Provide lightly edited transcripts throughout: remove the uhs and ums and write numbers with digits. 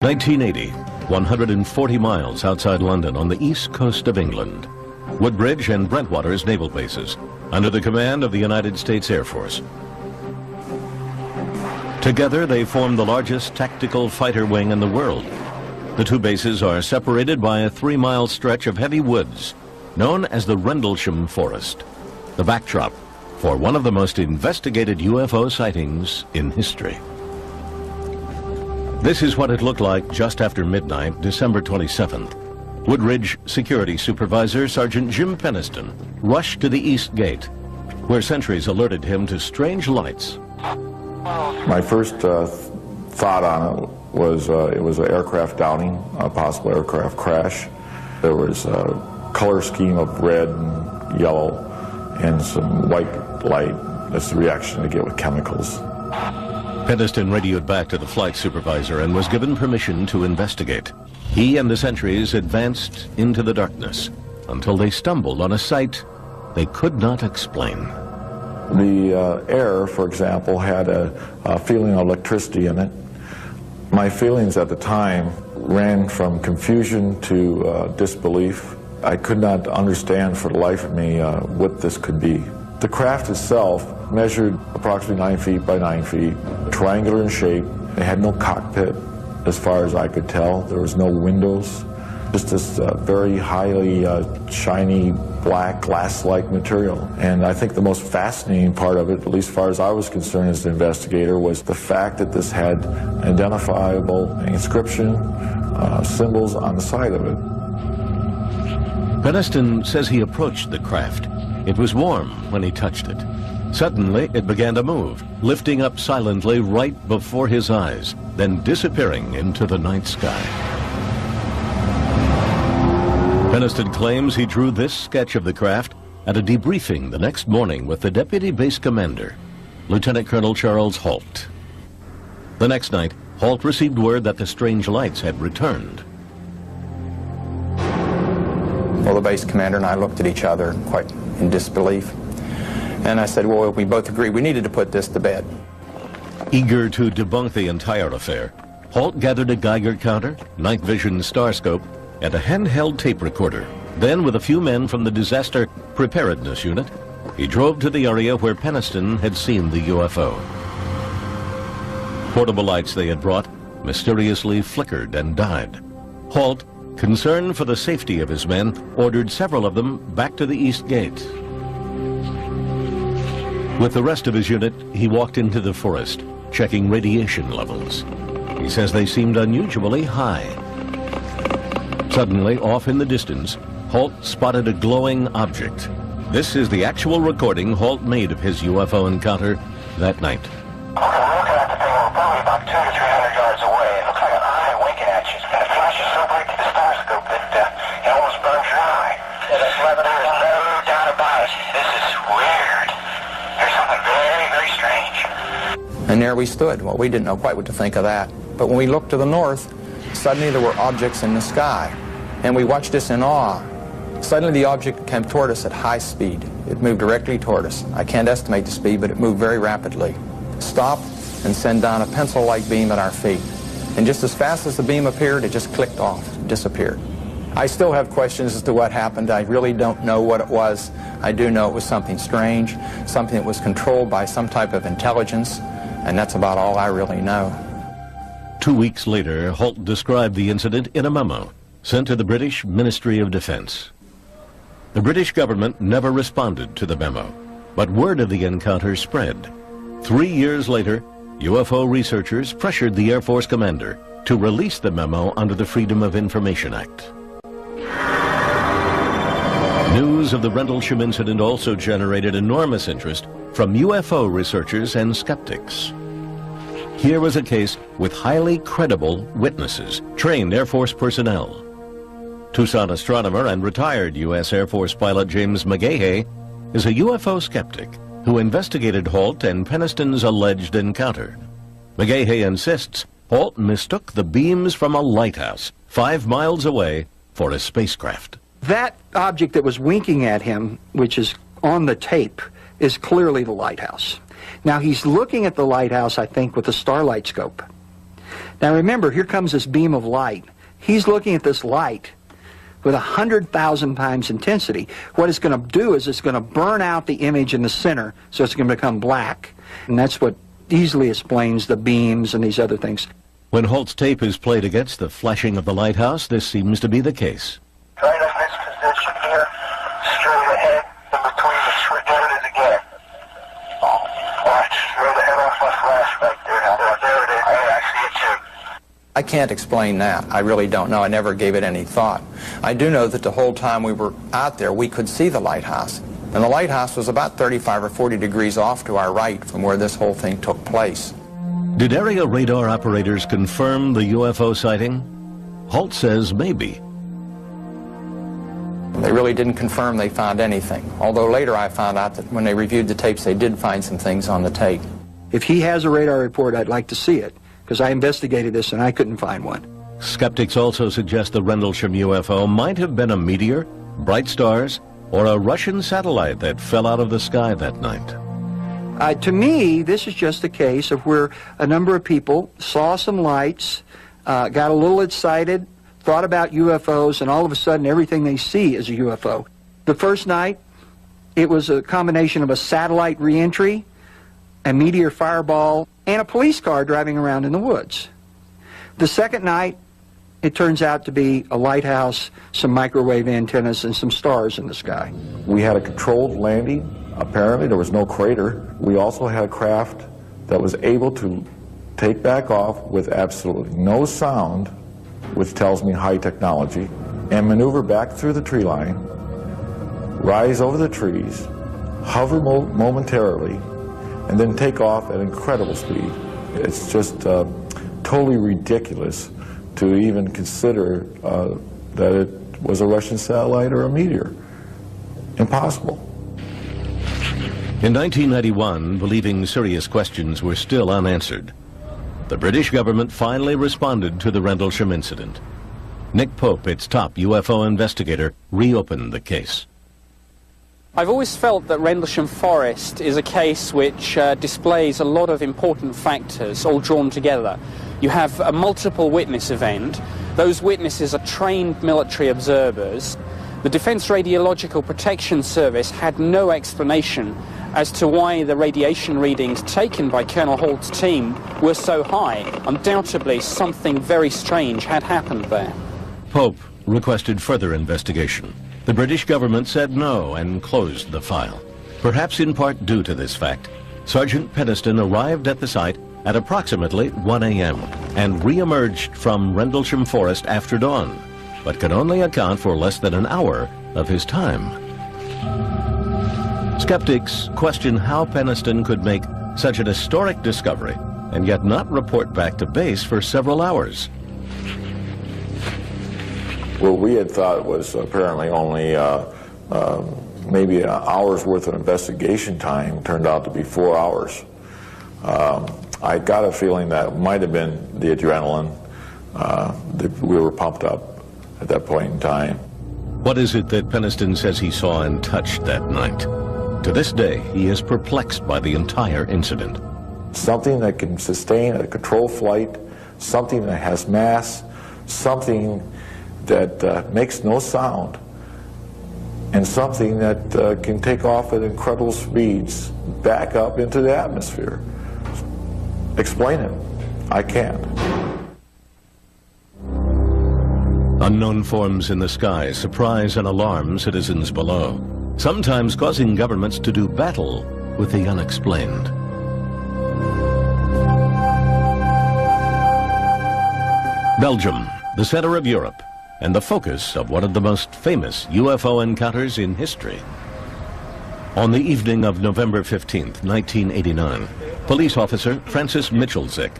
1980, 140 miles outside London on the east coast of England. Woodbridge and Brentwater's naval bases, under the command of the United States Air Force. Together, they form the largest tactical fighter wing in the world. The two bases are separated by a 3-mile stretch of heavy woods, known as the Rendlesham Forest, the backdrop for one of the most investigated UFO sightings in history. This is what it looked like just after midnight, December 27th. Woodridge Security Supervisor Sergeant Jim Peniston rushed to the East Gate, where sentries alerted him to strange lights. My first thought on it was an aircraft downing, a possible aircraft crash. There was a color scheme of red and yellow and some white light. That's the reaction they get with chemicals. Peniston radioed back to the flight supervisor and was given permission to investigate. He and the sentries advanced into the darkness until they stumbled on a sight they could not explain. The air, for example, had a feeling of electricity in it. My feelings at the time ran from confusion to disbelief. I could not understand for the life of me what this could be. The craft itself measured approximately 9 feet by 9 feet, triangular in shape. It had no cockpit as far as I could tell. There was no windows, just this very highly shiny black glass-like material. And I think the most fascinating part of it, at least as far as I was concerned as an investigator, was the fact that this had identifiable inscription, symbols on the side of it. Peniston says he approached the craft. It was warm when he touched it. Suddenly, it began to move, lifting up silently right before his eyes, then disappearing into the night sky. Peniston claims he drew this sketch of the craft at a debriefing the next morning with the Deputy Base Commander, Lieutenant Colonel Charles Halt. The next night, Halt received word that the strange lights had returned. Well, the base commander and I looked at each other quite in disbelief. And I said, well, we both agreed we needed to put this to bed. Eager to debunk the entire affair, Halt gathered a Geiger counter, night vision starscope, and a handheld tape recorder. Then, with a few men from the Disaster Preparedness Unit, he drove to the area where Peniston had seen the UFO. Portable lights they had brought mysteriously flickered and died. Halt, concerned for the safety of his men, ordered several of them back to the East Gate. With the rest of his unit, he walked into the forest, checking radiation levels. He says they seemed unusually high. Suddenly, off in the distance, Halt spotted a glowing object. This is the actual recording Halt made of his UFO encounter that night. Okay, we're looking at the thing. We're probably about 200 to 300 yards away. It looks like an eye winking at you. And it flashes so bright to the starscope that it almost burns your eye. There's no doubt about it. This is weird. There's something very, very strange. And there we stood. Well, we didn't know quite what to think of that. But when we looked to the north, suddenly there were objects in the sky. And we watched this in awe. Suddenly the object came toward us at high speed. It moved directly toward us. I can't estimate the speed, but it moved very rapidly. Stopped and sent down a pencil-like beam at our feet. And just as fast as the beam appeared, it just clicked off, disappeared. I still have questions as to what happened. I really don't know what it was. I do know it was something strange, something that was controlled by some type of intelligence, and that's about all I really know. 2 weeks later, Halt described the incident in a memo sent to the British Ministry of Defense. The British government never responded to the memo, but word of the encounter spread. 3 years later, UFO researchers pressured the Air Force commander to release the memo under the Freedom of Information Act. News of the Rendlesham incident also generated enormous interest from UFO researchers and skeptics. Here was a case with highly credible witnesses, trained Air Force personnel. Tucson astronomer and retired U.S. Air Force pilot James McGahey is a UFO skeptic who investigated Halt and Peniston's alleged encounter. McGahey insists Halt mistook the beams from a lighthouse 5 miles away for a spacecraft. That object that was winking at him, which is on the tape, is clearly the lighthouse. Now, he's looking at the lighthouse, I think, with a starlight scope. Now remember, here comes this beam of light. He's looking at this light with 100,000 times intensity. What it's going to do is it's going to burn out the image in the center, so it's going to become black. And that's what easily explains the beams and these other things. When Holt's tape is played against the flashing of the lighthouse, this seems to be the case. Right in this position here, straight ahead, in between the tree, there it is again. Watch, straight ahead off my flash right there. There it is. I see it too. I can't explain that. I really don't know. I never gave it any thought. I do know that the whole time we were out there, we could see the lighthouse. And the lighthouse was about 35 or 40 degrees off to our right from where this whole thing took place. Did area radar operators confirm the UFO sighting? Holt says maybe. They really didn't confirm they found anything. Although later I found out that when they reviewed the tapes, they did find some things on the tape. If he has a radar report, I'd like to see it, because I investigated this and I couldn't find one. Skeptics also suggest the Rendlesham UFO might have been a meteor, bright stars, or a Russian satellite that fell out of the sky that night. To me, this is just a case of where a number of people saw some lights, got a little excited, thought about UFOs, and all of a sudden everything they see is a UFO. The first night, it was a combination of a satellite reentry, a meteor fireball, and a police car driving around in the woods. The second night, it turns out to be a lighthouse, some microwave antennas, and some stars in the sky. We had a controlled landing. Apparently there was no crater. We also had a craft that was able to take back off with absolutely no sound, which tells me high technology, and maneuver back through the tree line, rise over the trees, hover momentarily, and then take off at incredible speed. It's just totally ridiculous to even consider that it was a Russian satellite or a meteor. Impossible. In 1991, believing serious questions were still unanswered, the British government finally responded to the Rendlesham incident. Nick Pope, its top UFO investigator, reopened the case. I've always felt that Rendlesham Forest is a case which displays a lot of important factors all drawn together. You have a multiple witness event. Those witnesses are trained military observers. The Defence Radiological Protection Service had no explanation as to why the radiation readings taken by Colonel Holt's team were so high. Undoubtedly, something very strange had happened there. Pope requested further investigation. The British government said no and closed the file. Perhaps in part due to this fact, Sergeant Peniston arrived at the site at approximately 1 a.m. and re-emerged from Rendlesham Forest after dawn, but could only account for less than an hour of his time. Skeptics question how Peniston could make such an historic discovery and yet not report back to base for several hours. What we had thought was apparently only maybe an hour's worth of investigation time turned out to be 4 hours. I got a feeling that it might have been the adrenaline. We were pumped up at that point in time. What is it that Peniston says he saw and touched that night? To this day, he is perplexed by the entire incident. Something that can sustain a controlled flight, something that has mass, something that makes no sound, and something that can take off at incredible speeds back up into the atmosphere. Explain it. I can't. Unknown forms in the sky surprise and alarm citizens below, sometimes causing governments to do battle with the unexplained. Belgium, the center of Europe, and the focus of one of the most famous UFO encounters in history. On the evening of November 15th, 1989, police officer Francis Michelzik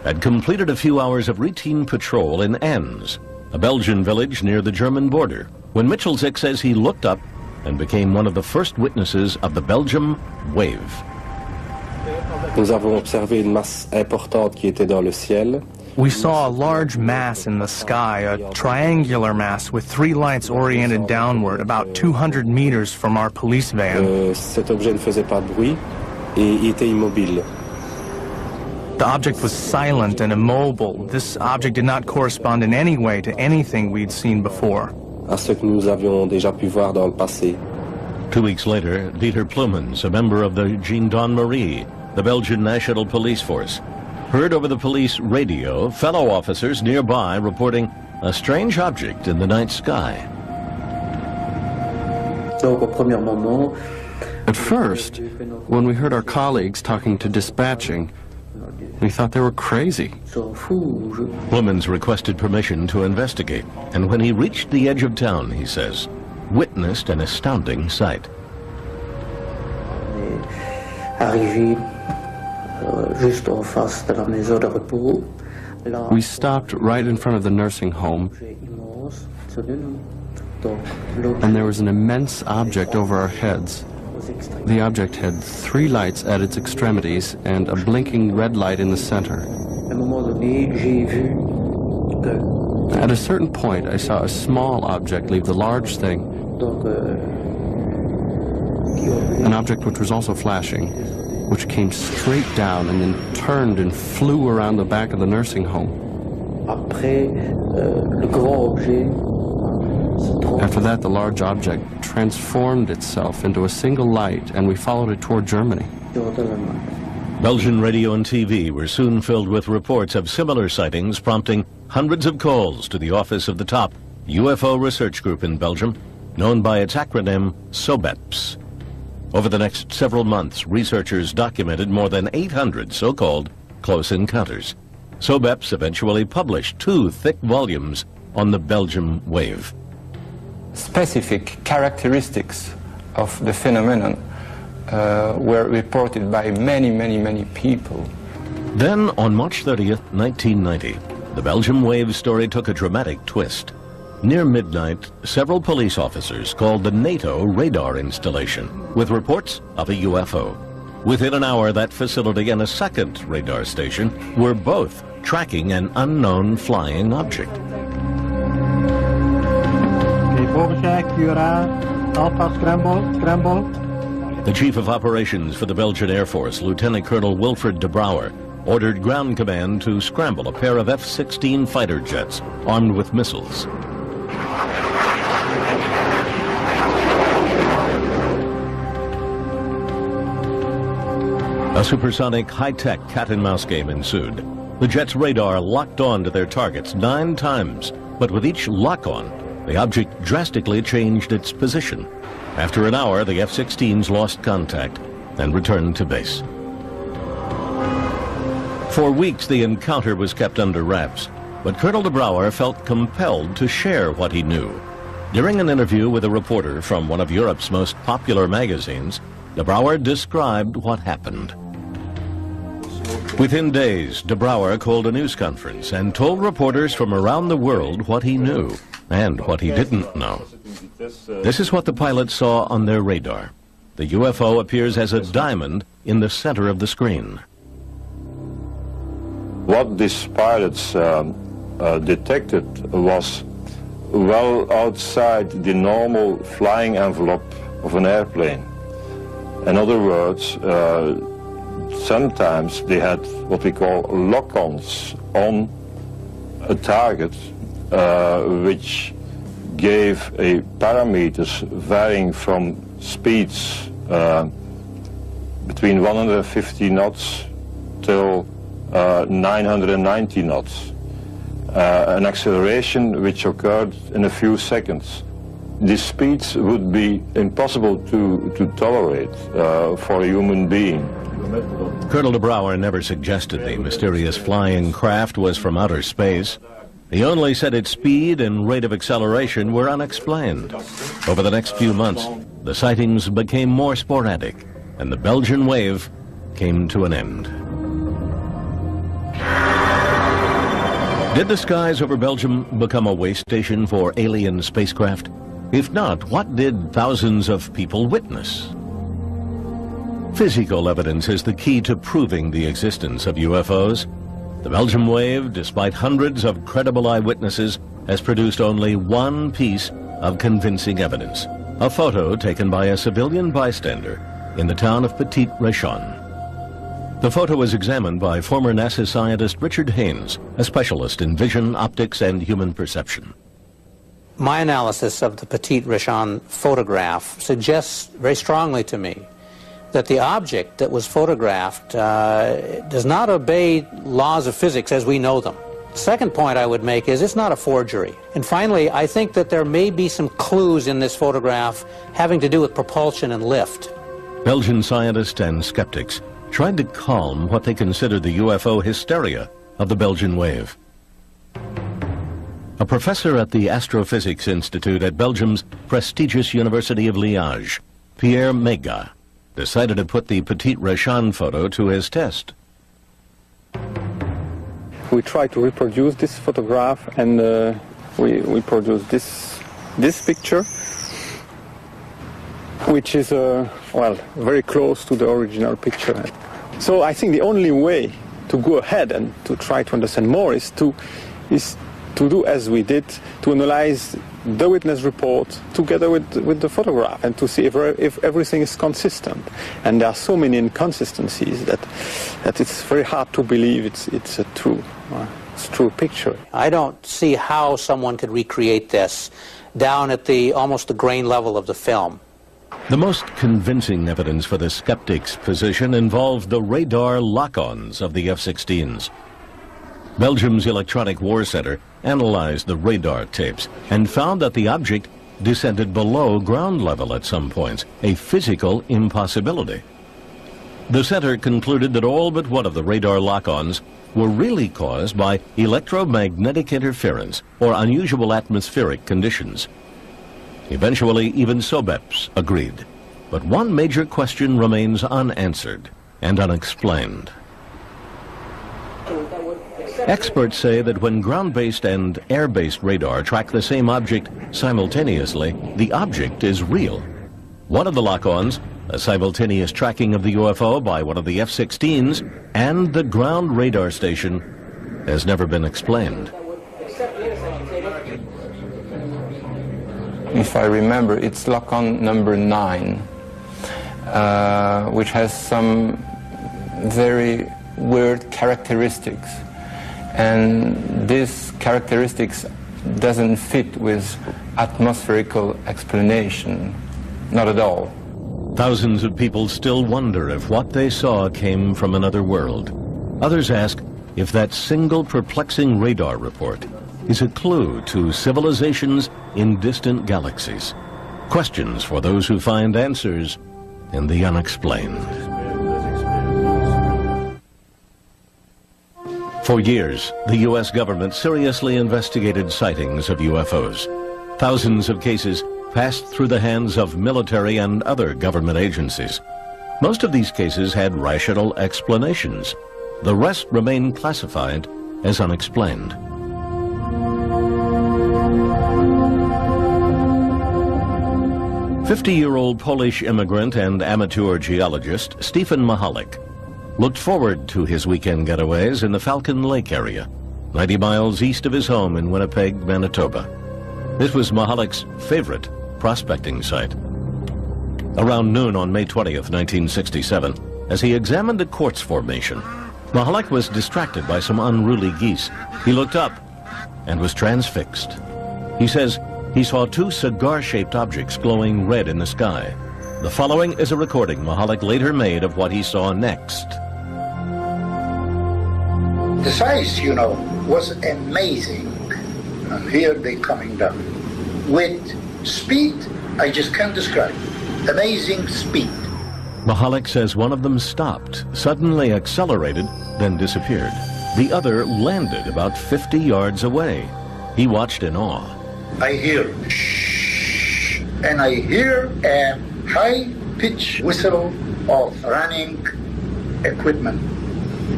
had completed a few hours of routine patrol in Enns, a Belgian village near the German border, when Michelzik says he looked up and became one of the first witnesses of the Belgium wave. Nous avons observé une masse importante qui était dans le ciel. We saw a large mass in the sky, a triangular mass with 3 lights oriented downward about 200 meters from our police van. Cet objet ne faisait pas de bruit et il était immobile. The object was silent and immobile. This object did not correspond in any way to anything we'd seen before. À ce que nous avions déjà pu voir dans le passé. 2 weeks later, Dieter Plumens, a member of the Gendarmerie, the Belgian National Police Force, heard over the police radio fellow officers nearby reporting a strange object in the night sky. At first, when we heard our colleagues talking to dispatching, we thought they were crazy. Plumens requested permission to investigate, and when he reached the edge of town, he says, witnessed an astounding sight. We stopped right in front of the nursing home, and there was an immense object over our heads. The object had 3 lights at its extremities and a blinking red light in the center. At a certain point, I saw a small object leave the large thing, an object which was also flashing, which came straight down and then turned and flew around the back of the nursing home. After that, the large object transformed itself into a single light, and we followed it toward Germany. Belgian radio and TV were soon filled with reports of similar sightings, prompting hundreds of calls to the office of the top UFO research group in Belgium, known by its acronym SOBEPS. Over the next several months, researchers documented more than 800 so-called close encounters. SOBEPS eventually published 2 thick volumes on the Belgium wave. Specific characteristics of the phenomenon were reported by many people. Then, on March 30th, 1990, the Belgium wave story took a dramatic twist. Near midnight, several police officers called the NATO radar installation with reports of a UFO. Within an hour, that facility and a second radar station were both tracking an unknown flying object. The chief of operations for the Belgian Air Force, Lieutenant Colonel Wilfred de Brouwer, ordered ground command to scramble a pair of F-16 fighter jets armed with missiles. A supersonic high-tech cat-and-mouse game ensued. The jet's radar locked on to their targets 9 times, but with each lock-on, the object drastically changed its position. After an hour, the F-16s lost contact and returned to base. For weeks, the encounter was kept under wraps, but Colonel de Brouwer felt compelled to share what he knew. During an interview with a reporter from one of Europe's most popular magazines, de Brouwer described what happened. Within days, de Brouwer called a news conference and told reporters from around the world what he knew and what he didn't know. This is what the pilots saw on their radar. The UFO appears as a diamond in the center of the screen. What these pilots detected was well outside the normal flying envelope of an airplane. In other words, sometimes they had what we call lock-ons on a target, which gave a parameters varying from speeds between 150 knots till 990 knots, an acceleration which occurred in a few seconds. These speeds would be impossible to tolerate for a human being. Colonel de Brouwer never suggested the mysterious flying craft was from outer space. He only said its speed and rate of acceleration were unexplained. Over the next few months, the sightings became more sporadic, and the Belgian wave came to an end. Did the skies over Belgium become a way station for alien spacecraft? If not, what did thousands of people witness? Physical evidence is the key to proving the existence of UFOs. The Belgium wave, despite hundreds of credible eyewitnesses, has produced only one piece of convincing evidence: a photo taken by a civilian bystander in the town of Petit Réchon. The photo was examined by former NASA scientist Richard Haynes, a specialist in vision, optics, and human perception. My analysis of the Petit Rachan photograph suggests very strongly to me that the object that was photographed does not obey laws of physics as we know them. The second point I would make is it's not a forgery. And finally, I think that there may be some clues in this photograph having to do with propulsion and lift. Belgian scientists and skeptics tried to calm what they considered the UFO hysteria of the Belgian wave. A professor at the Astrophysics Institute at Belgium's prestigious University of Liège, Pierre Mega, decided to put the Petit Rachan photo to his test. We tried to reproduce this photograph, and we produced this picture, which is well, very close to the original picture. So I think the only way to go ahead and to try to understand more is to do as we did, to analyze the witness report together with the photograph and to see if everything is consistent. And there are so many inconsistencies that it's very hard to believe it's a true picture. I don't see how someone could recreate this down at almost the grain level of the film. The most convincing evidence for the skeptics' position involved the radar lock-ons of the F-16s. Belgium's Electronic War Center analyzed the radar tapes and found that the object descended below ground level at some points, a physical impossibility. The center concluded that all but one of the radar lock-ons were really caused by electromagnetic interference or unusual atmospheric conditions. Eventually, even SOBEPS agreed. But one major question remains unanswered and unexplained. Experts say that when ground-based and air-based radar track the same object simultaneously, the object is real. One of the lock-ons, a simultaneous tracking of the UFO by one of the F-16s and the ground radar station, has never been explained. If I remember, it's lock-on number 9, which has some very weird characteristics. And these characteristics doesn't fit with atmospherical explanation, not at all. Thousands of people still wonder if what they saw came from another world. Others ask if that single perplexing radar report is a clue to civilizations in distant galaxies. Questions for those who find answers in the unexplained. For years, the U.S. government seriously investigated sightings of UFOs. Thousands of cases passed through the hands of military and other government agencies. Most of these cases had rational explanations. The rest remained classified as unexplained. "50-year-old Polish immigrant and amateur geologist Stephen Mahalik looked forward to his weekend getaways in the Falcon Lake area, 90 miles east of his home in Winnipeg, Manitoba. This was Mahalik's favorite prospecting site. Around noon on May 20th, 1967, as he examined a quartz formation, Mahalik was distracted by some unruly geese. He looked up and was transfixed. He says he saw two cigar-shaped objects glowing red in the sky. The following is a recording Mahalik later made of what he saw next. The size, was amazing. And here they're coming down. With speed, I just can't describe. Amazing speed. Mahalik says one of them stopped, suddenly accelerated, then disappeared. The other landed about 50 yards away. He watched in awe. I hear shh, and I hear a high-pitched whistle of running equipment,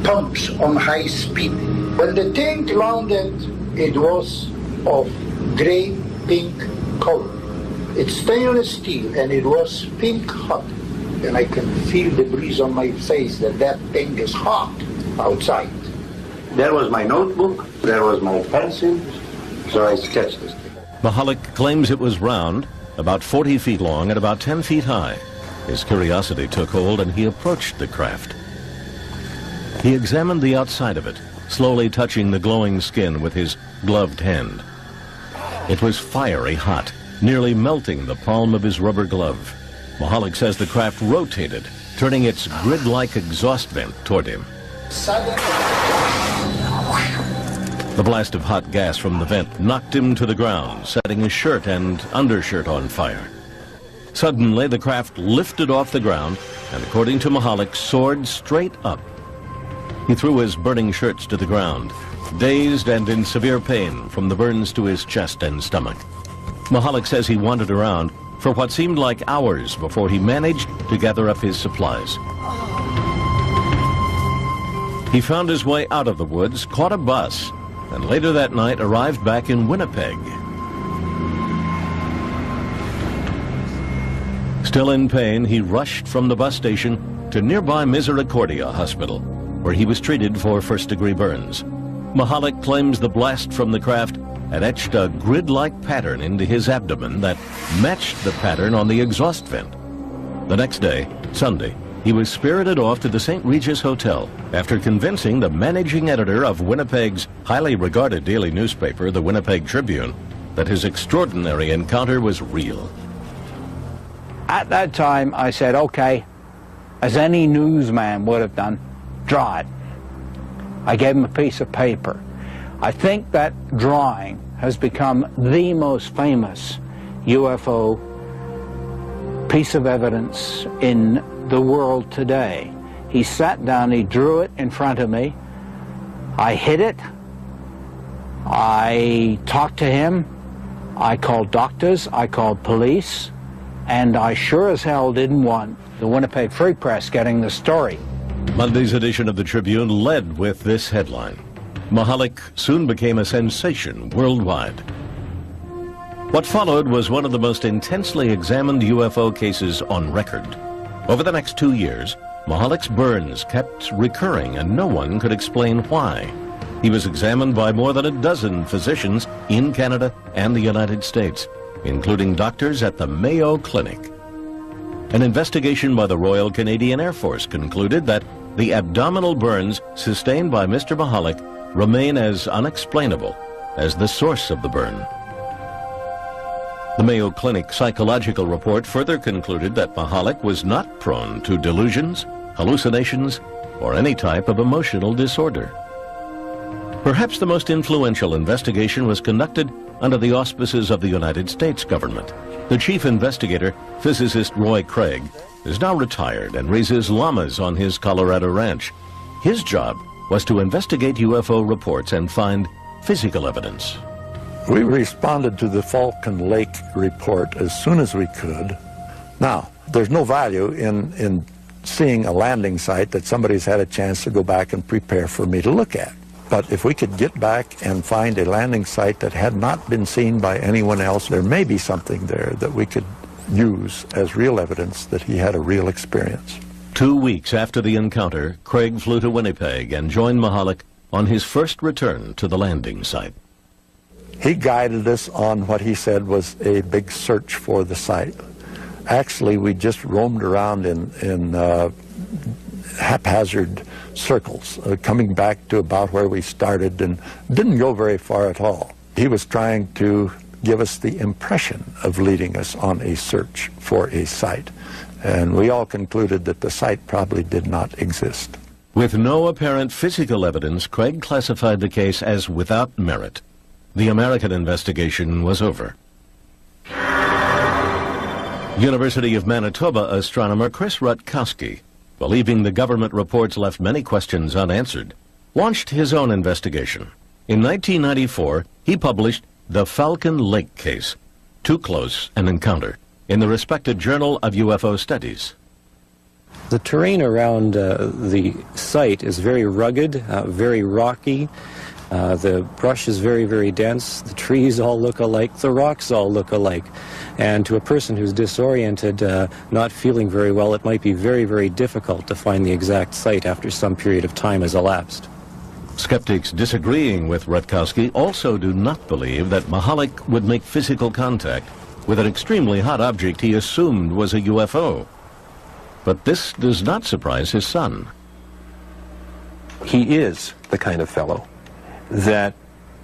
pumps on high speed. When the thing landed, it was of gray-pink color. It's stainless steel, and it was pink hot. And I can feel the breeze on my face that thing is hot outside. There was my notebook, there was my pencil, so I sketched this thing. Mahalik claims it was round, about 40 feet long and about 10 feet high. His curiosity took hold and he approached the craft. He examined the outside of it, slowly touching the glowing skin with his gloved hand. It was fiery hot, nearly melting the palm of his rubber glove. Mahalik says the craft rotated, turning its grid-like exhaust vent toward him. The blast of hot gas from the vent knocked him to the ground, setting his shirt and undershirt on fire. Suddenly, the craft lifted off the ground and, according to Mahalik, soared straight up. He threw his burning shirts to the ground, dazed and in severe pain from the burns to his chest and stomach. Mahalik says he wandered around for what seemed like hours before he managed to gather up his supplies. He found his way out of the woods, caught a bus, and later that night arrived back in Winnipeg. Still in pain, he rushed from the bus station to nearby Misericordia Hospital, where he was treated for first-degree burns. Mahalik claims the blast from the craft had etched a grid-like pattern into his abdomen that matched the pattern on the exhaust vent. The next day, Sunday, he was spirited off to the St. Regis Hotel after convincing the managing editor of Winnipeg's highly regarded daily newspaper, the Winnipeg Tribune, that his extraordinary encounter was real. At that time, I said, okay, as any newsman would have done, draw it. I gave him a piece of paper. I think that drawing has become the most famous UFO piece of evidence in the world today. He sat down, he drew it in front of me. I hid it. I talked to him. I called doctors. I called police. And I sure as hell didn't want the Winnipeg Free Press getting the story. Monday's edition of the Tribune led with this headline. Mahalik soon became a sensation worldwide. What followed was one of the most intensely examined UFO cases on record. Over the next 2 years, Mahalik's burns kept recurring and no one could explain why. He was examined by more than a dozen physicians in Canada and the United States, including doctors at the Mayo Clinic. An investigation by the Royal Canadian Air Force concluded that the abdominal burns sustained by Mr. Mahalik remain as unexplainable as the source of the burn. The Mayo Clinic psychological report further concluded that Mahalik was not prone to delusions, hallucinations, or any type of emotional disorder. Perhaps the most influential investigation was conducted under the auspices of the United States government. The chief investigator, physicist Roy Craig, is now retired and raises llamas on his Colorado ranch. His job was to investigate UFO reports and find physical evidence. We responded to the Falcon Lake report as soon as we could. Now, there's no value in seeing a landing site that somebody's had a chance to go back and prepare for me to look at. But if we could get back and find a landing site that had not been seen by anyone else, there may be something there that we could use as real evidence that he had a real experience. 2 weeks after the encounter, Craig flew to Winnipeg and joined Mahalik on his first return to the landing site. He guided us on what he said was a big search for the site. Actually, we just roamed around in haphazard circles, coming back to about where we started and didn't go very far at all. He was trying to give us the impression of leading us on a search for a site. And we all concluded that the site probably did not exist. With no apparent physical evidence, Craig classified the case as without merit. The American investigation was over. University of Manitoba astronomer Chris Rutkowski, believing the government reports left many questions unanswered, launched his own investigation. In 1994, he published The Falcon Lake Case, Too Close an Encounter, in the respected Journal of UFO Studies. The terrain around the site is very rugged, very rocky. The brush is very, very dense. The trees all look alike. The rocks all look alike. And to a person who's disoriented, not feeling very well, it might be very, very difficult to find the exact site after some period of time has elapsed. Skeptics disagreeing with Rutkowski also do not believe that Mahalik would make physical contact with an extremely hot object he assumed was a UFO. But this does not surprise his son. he is the kind of fellow that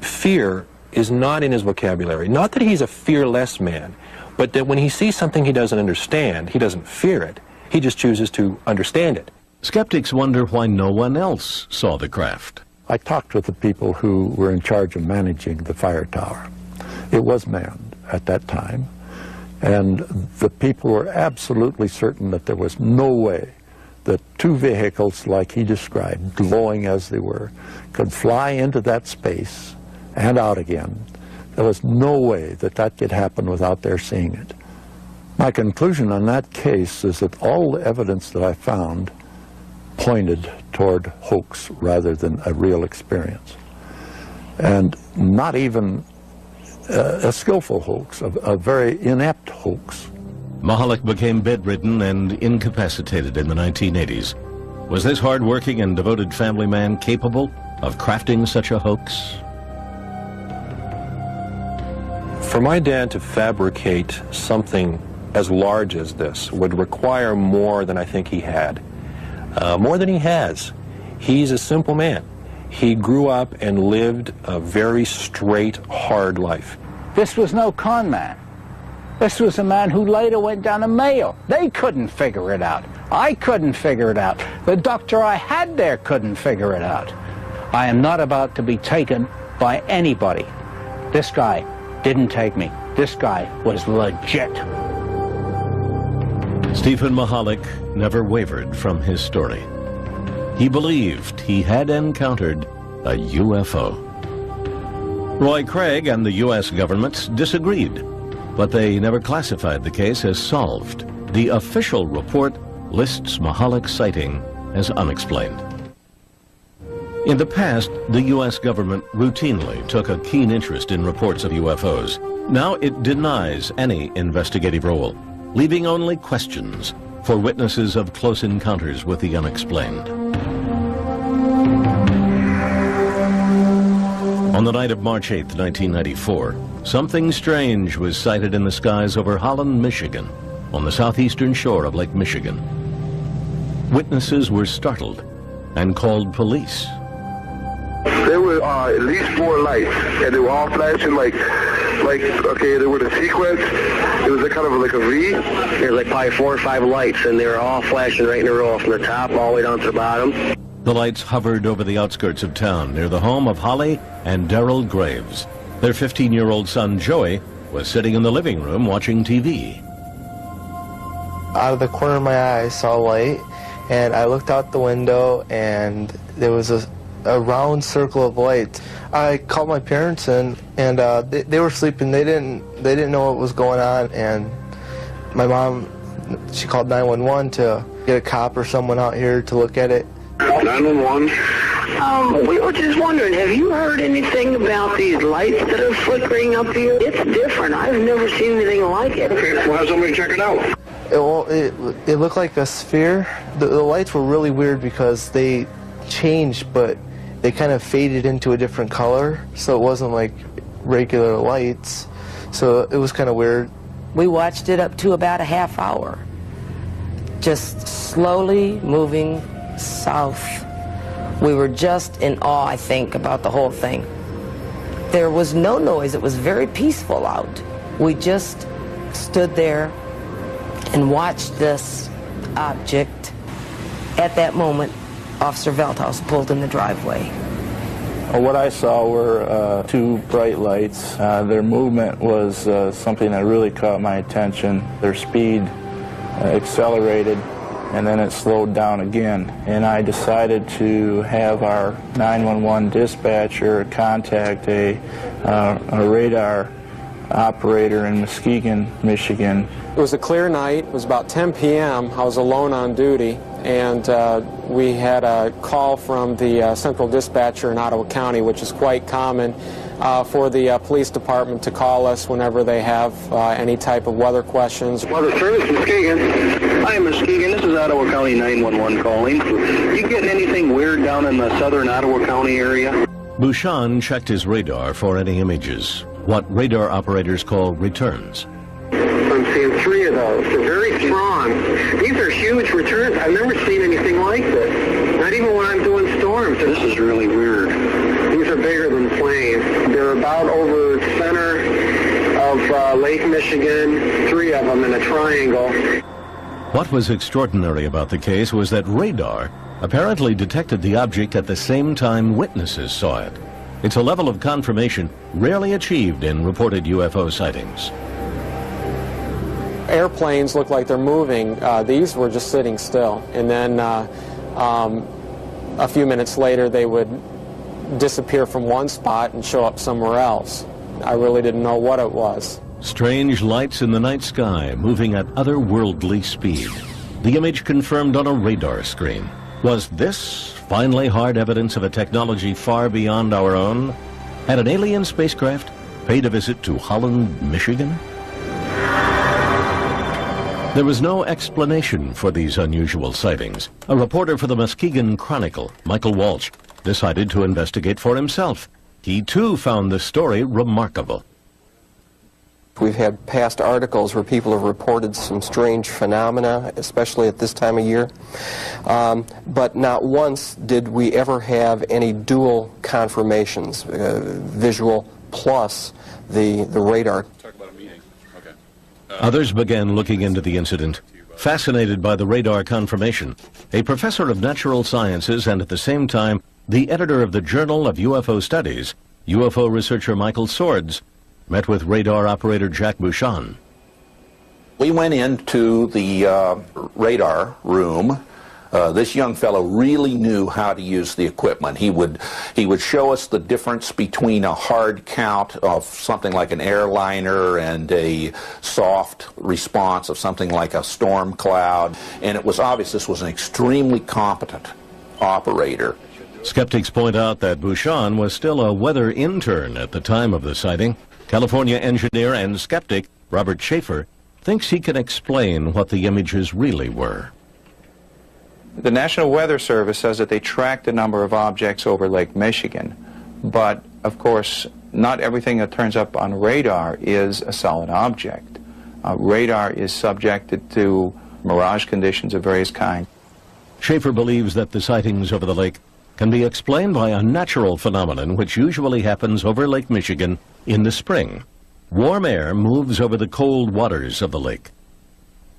fear is not in his vocabulary. Not that he's a fearless man, but that when he sees something he doesn't understand, he doesn't fear it. He just chooses to understand it. Skeptics wonder why no one else saw the craft. I talked with the people who were in charge of managing the fire tower. It was manned at that time, and the people were absolutely certain that there was no way that two vehicles like he described, glowing as they were, could fly into that space and out again. There was no way that that could happen without their seeing it. My conclusion on that case is that all the evidence that I found pointed toward hoax rather than a real experience. And not even a skillful hoax, a very inept hoax. Mahalik became bedridden and incapacitated in the 1980s. Was this hard-working and devoted family man capable of crafting such a hoax? For my dad to fabricate something as large as this would require more than I think he had. More than he has. He's a simple man. He grew up and lived a very straight, hard life. This was no con man. This was a man who later went down a mail. They couldn't figure it out. I couldn't figure it out. The doctor I had there couldn't figure it out. I am not about to be taken by anybody. This guy didn't take me. This guy was legit. Stephen Mahalik never wavered from his story. He believed he had encountered a UFO. Roy Craig and the U.S. government disagreed, but they never classified the case as solved. The official report lists Mahalik's sighting as unexplained. In the past, the U.S. government routinely took a keen interest in reports of UFOs. Now it denies any investigative role, leaving only questions for witnesses of close encounters with the unexplained. On the night of March 8, 1994, something strange was sighted in the skies over Holland, Michigan, on the southeastern shore of Lake Michigan. Witnesses were startled and called police. There were at least 4 lights, and they were all flashing like okay, they were the sequence. It was a kind of like a V. There's like probably 4 or 5 lights, and they were all flashing right in a row from the top all the way down to the bottom. The lights hovered over the outskirts of town near the home of Holly and Darrell Graves. Their 15-year-old son, Joey, was sitting in the living room watching TV. Out of the corner of my eye, I saw a light, and I looked out the window, and there was a round circle of light. I called my parents, and they were sleeping. They didn't know what was going on, and my mom, she called 911 to get a cop or someone out here to look at it. 911. We were just wondering, have you heard anything about these lights that are flickering up here? It's different. I've never seen anything like it. Okay, we'll have somebody check it out. It looked like a sphere. The lights were really weird because they changed, but they kind of faded into a different color, so it wasn't like regular lights. So it was kind of weird. We watched it up to about a half hour, just slowly moving south. We were just in awe, I think, about the whole thing. There was no noise. It was very peaceful out. We just stood there and watched this object. At that moment, Officer Veldhuis pulled in the driveway. What I saw were 2 bright lights. Their movement was something that really caught my attention. Their speed accelerated, and then it slowed down again. And I decided to have our 911 dispatcher contact a radar operator in Muskegon, Michigan. It was a clear night. It was about 10 p.m. I was alone on duty, and we had a call from the central dispatcher in Ottawa County, which is quite common for the police department to call us whenever they have any type of weather questions. Weather Service, Muskegon. Hi, Muskegon. This is Ottawa County 911 calling. You getting anything weird down in the southern Ottawa County area? Bouchon checked his radar for any images, what radar operators call returns. I'm seeing 3 of those. They're very strong. These are huge returns. I've never seen anything like this. Not even when I'm doing storm storms. This is really weird. These are bigger than planes. They're about over the center of Lake Michigan, 3 of them in a triangle. What was extraordinary about the case was that radar apparently detected the object at the same time witnesses saw it. It's a level of confirmation rarely achieved in reported UFO sightings. Airplanes look like they're moving. These were just sitting still. And then a few minutes later, they would disappear from one spot and show up somewhere else. I really didn't know what it was. Strange lights in the night sky moving at otherworldly speed. The image confirmed on a radar screen. Was this finally hard evidence of a technology far beyond our own? Had an alien spacecraft paid a visit to Holland, Michigan? There was no explanation for these unusual sightings. A reporter for the Muskegon Chronicle, Michael Walsh, decided to investigate for himself. He too found the story remarkable. We've had past articles where people have reported some strange phenomena, especially at this time of year. But not once did we ever have any dual confirmations, visual plus the radar. Others began looking into the incident, fascinated by the radar confirmation. A professor of natural sciences and at the same time the editor of the Journal of UFO Studies, UFO researcher Michael Swords, met with radar operator Jack Bouchon. We went into the radar room. This young fellow really knew how to use the equipment. He would show us the difference between a hard count of something like an airliner and a soft response of something like a storm cloud. And it was obvious this was an extremely competent operator. Skeptics point out that Bouchon was still a weather intern at the time of the sighting. California engineer and skeptic Robert Schaefer thinks he can explain what the images really were. The National Weather Service says that they tracked a number of objects over Lake Michigan, but of course not everything that turns up on radar is a solid object. Radar is subjected to mirage conditions of various kinds. Schaefer believes that the sightings over the lake can be explained by a natural phenomenon which usually happens over Lake Michigan in the spring. Warm air moves over the cold waters of the lake.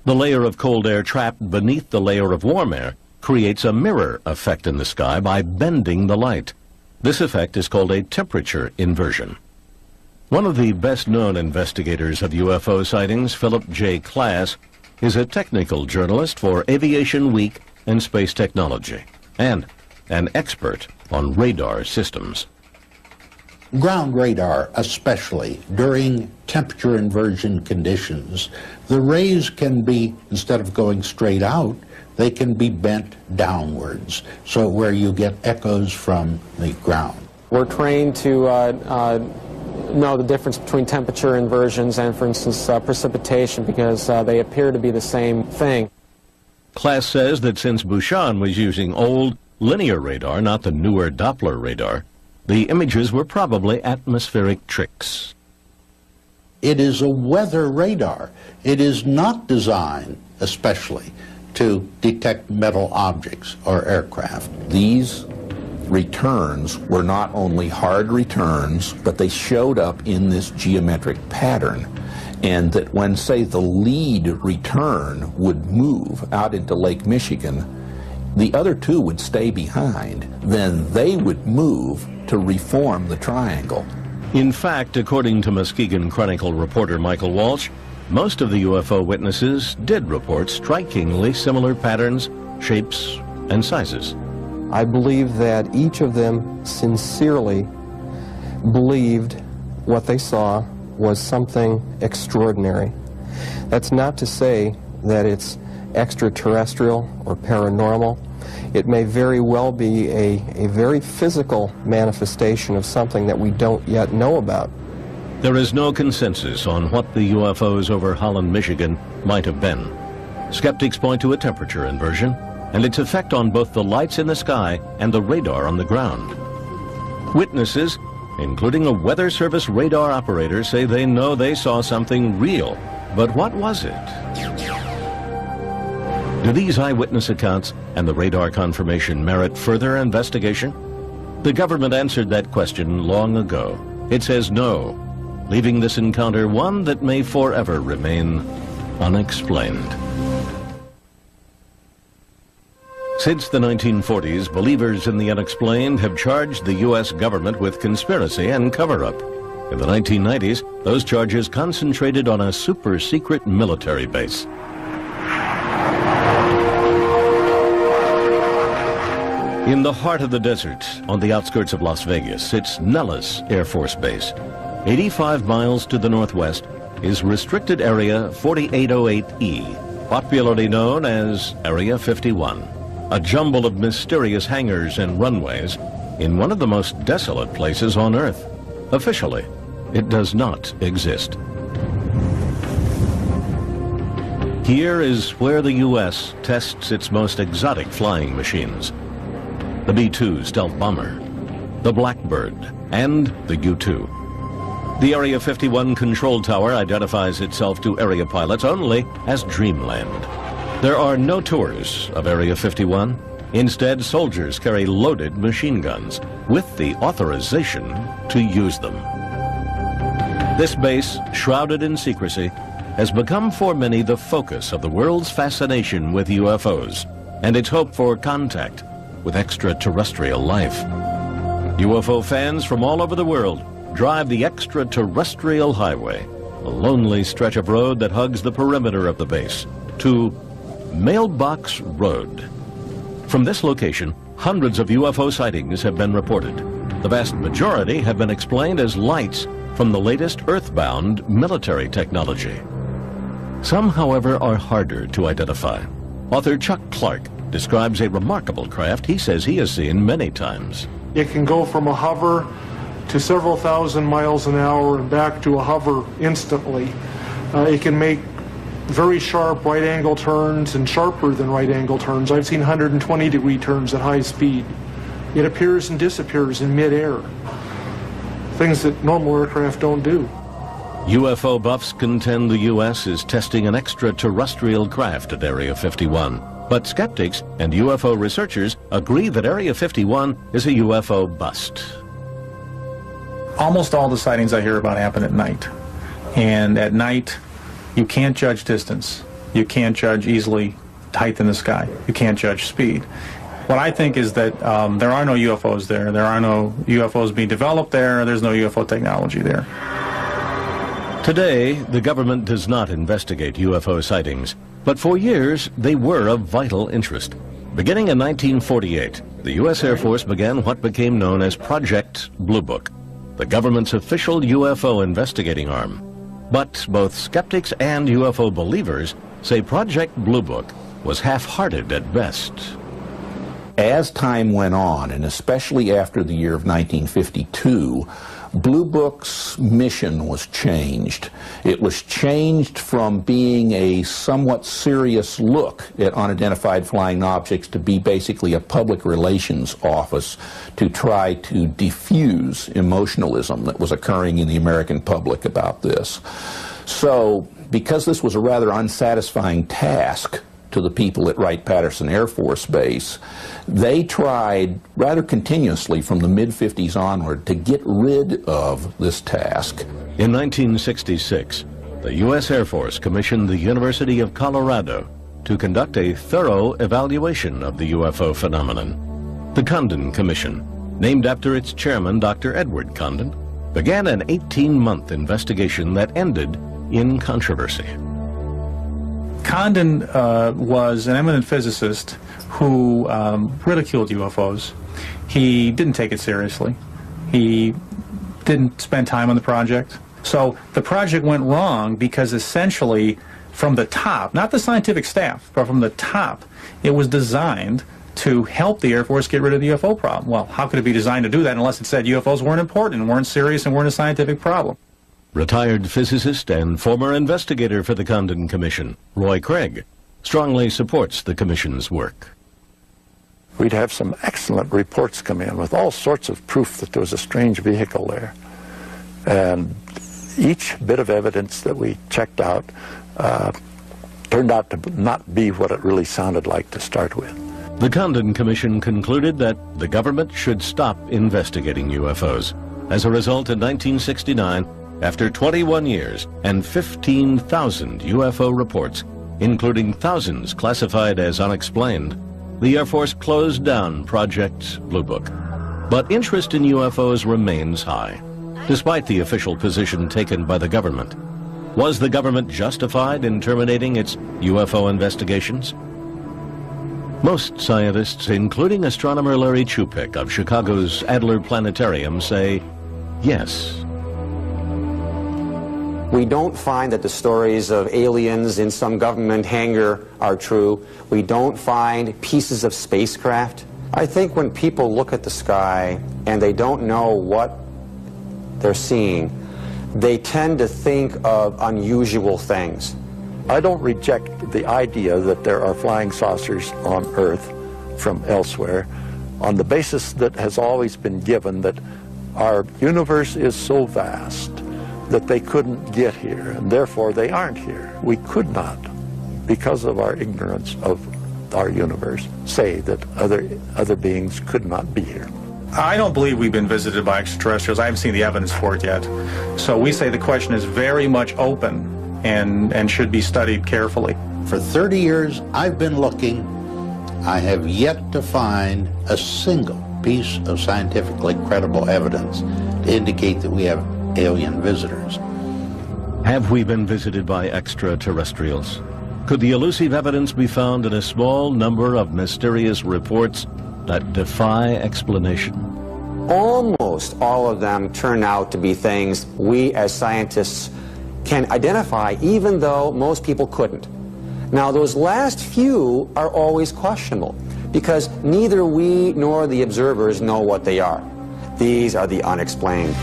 The layer of cold air trapped beneath the layer of warm air creates a mirror effect in the sky by bending the light. This effect is called a temperature inversion. One of the best-known investigators of UFO sightings, Philip J. Klass, is a technical journalist for Aviation Week and Space Technology, and an expert on radar systems. Ground radar, especially during temperature inversion conditions, the rays can be, instead of going straight out, they can be bent downwards, so where you get echoes from the ground. We're trained to know the difference between temperature inversions and, for instance, precipitation, because they appear to be the same thing. Klass says that since Bouchon was using old linear radar, not the newer Doppler radar, the images were probably atmospheric tricks. It is a weather radar. It is not designed especially to detect metal objects or aircraft. These returns were not only hard returns, but they showed up in this geometric pattern. And that when, say, the lead return would move out into Lake Michigan, the other two would stay behind. Then they would move to reform the triangle. In fact, according to Muskegon Chronicle reporter Michael Walsh, most of the UFO witnesses did report strikingly similar patterns, shapes, and sizes. I believe that each of them sincerely believed what they saw was something extraordinary. That's not to say that it's extraterrestrial or paranormal. It may very well be a very physical manifestation of something that we don't yet know about. There is no consensus on what the UFOs over Holland, Michigan might have been. Skeptics point to a temperature inversion and its effect on both the lights in the sky and the radar on the ground. Witnesses, including a Weather Service radar operator, say they know they saw something real. But what was it? Do these eyewitness accounts and the radar confirmation merit further investigation? The government answered that question long ago. It says no, leaving this encounter one that may forever remain unexplained. Since the 1940s, believers in the unexplained have charged the U.S. government with conspiracy and cover-up. In the 1990s, those charges concentrated on a super-secret military base. In the heart of the desert, on the outskirts of Las Vegas, sits Nellis Air Force Base. 85 miles to the northwest is Restricted Area 4808E, popularly known as Area 51, a jumble of mysterious hangars and runways in one of the most desolate places on Earth. Officially, it does not exist. Here is where the U.S. tests its most exotic flying machines. The B-2 stealth bomber, the Blackbird, and the U-2. The Area 51 control tower identifies itself to area pilots only as Dreamland. There are no tours of Area 51. Instead, soldiers carry loaded machine guns with the authorization to use them. This base, shrouded in secrecy, has become for many the focus of the world's fascination with UFOs and its hope for contact with extraterrestrial life. UFO fans from all over the world drive the extraterrestrial highway, a lonely stretch of road that hugs the perimeter of the base, to Mailbox Road. From this location, hundreds of UFO sightings have been reported. The vast majority have been explained as lights from the latest earthbound military technology. Some, however, are harder to identify. Author Chuck Clark describes a remarkable craft he says he has seen many times. It can go from a hover to several thousand miles an hour and back to a hover instantly. It can make very sharp right-angle turns and sharper than right-angle turns. I've seen 120-degree turns at high speed. It appears and disappears in mid-air, things that normal aircraft don't do. UFO buffs contend the U.S. is testing an extraterrestrial craft at Area 51. But skeptics and UFO researchers agree that Area 51 is a UFO bust. Almost all the sightings I hear about happen at night. And at night, you can't judge distance. You can't judge easily height in the sky. You can't judge speed. What I think is that there are no UFOs there. There are no UFOs being developed there. There's no UFO technology there. Today, the government does not investigate UFO sightings, but for years, they were of vital interest. Beginning in 1948, the U.S. Air Force began what became known as Project Blue Book, the government's official UFO investigating arm. But both skeptics and UFO believers say Project Blue Book was half-hearted at best. As time went on, and especially after the year of 1952, Blue Book's mission was changed. It was changed from being a somewhat serious look at unidentified flying objects to be basically a public relations office to try to diffuse emotionalism that was occurring in the American public about this. So, because this was a rather unsatisfying task to the people at Wright-Patterson Air Force Base, they tried rather continuously from the mid-50s onward to get rid of this task. In 1966, the U.S. Air Force commissioned the University of Colorado to conduct a thorough evaluation of the UFO phenomenon. The Condon Commission, named after its chairman, Dr. Edward Condon, began an 18-month investigation that ended in controversy. Condon was an eminent physicist who ridiculed UFOs. He didn't take it seriously. He didn't spend time on the project. So the project went wrong because essentially from the top, not the scientific staff, but from the top, it was designed to help the Air Force get rid of the UFO problem. Well, how could it be designed to do that unless it said UFOs weren't important and weren't serious and weren't a scientific problem? Retired physicist and former investigator for the Condon Commission, Roy Craig, strongly supports the Commission's work. We'd have some excellent reports come in with all sorts of proof that there was a strange vehicle there. And each bit of evidence that we checked out turned out to not be what it really sounded like to start with. The Condon Commission concluded that the government should stop investigating UFOs. As a result, in 1969, after 21 years and 15,000 UFO reports, including thousands classified as unexplained, the Air Force closed down Project Blue Book. But interest in UFOs remains high, despite the official position taken by the government. Was the government justified in terminating its UFO investigations? Most scientists, including astronomer Larry Chupik of Chicago's Adler Planetarium, say yes. We don't find that the stories of aliens in some government hangar are true. We don't find pieces of spacecraft. I think when people look at the sky and they don't know what they're seeing, they tend to think of unusual things. I don't reject the idea that there are flying saucers on Earth from elsewhere on the basis that has always been given that our universe is so vast that they couldn't get here, and therefore they aren't here. We could not, because of our ignorance of our universe, say that other beings could not be here. I don't believe we've been visited by extraterrestrials. I haven't seen the evidence for it yet. So we say the question is very much open and should be studied carefully. For 30 years, I've been looking. I have yet to find a single piece of scientifically credible evidence to indicate that we have alien visitors. Have we been visited by extraterrestrials? Could the elusive evidence be found in a small number of mysterious reports that defy explanation? Almost all of them turn out to be things we as scientists can identify, even though most people couldn't. Now, those last few are always questionable, because neither we nor the observers know what they are. These are the unexplained.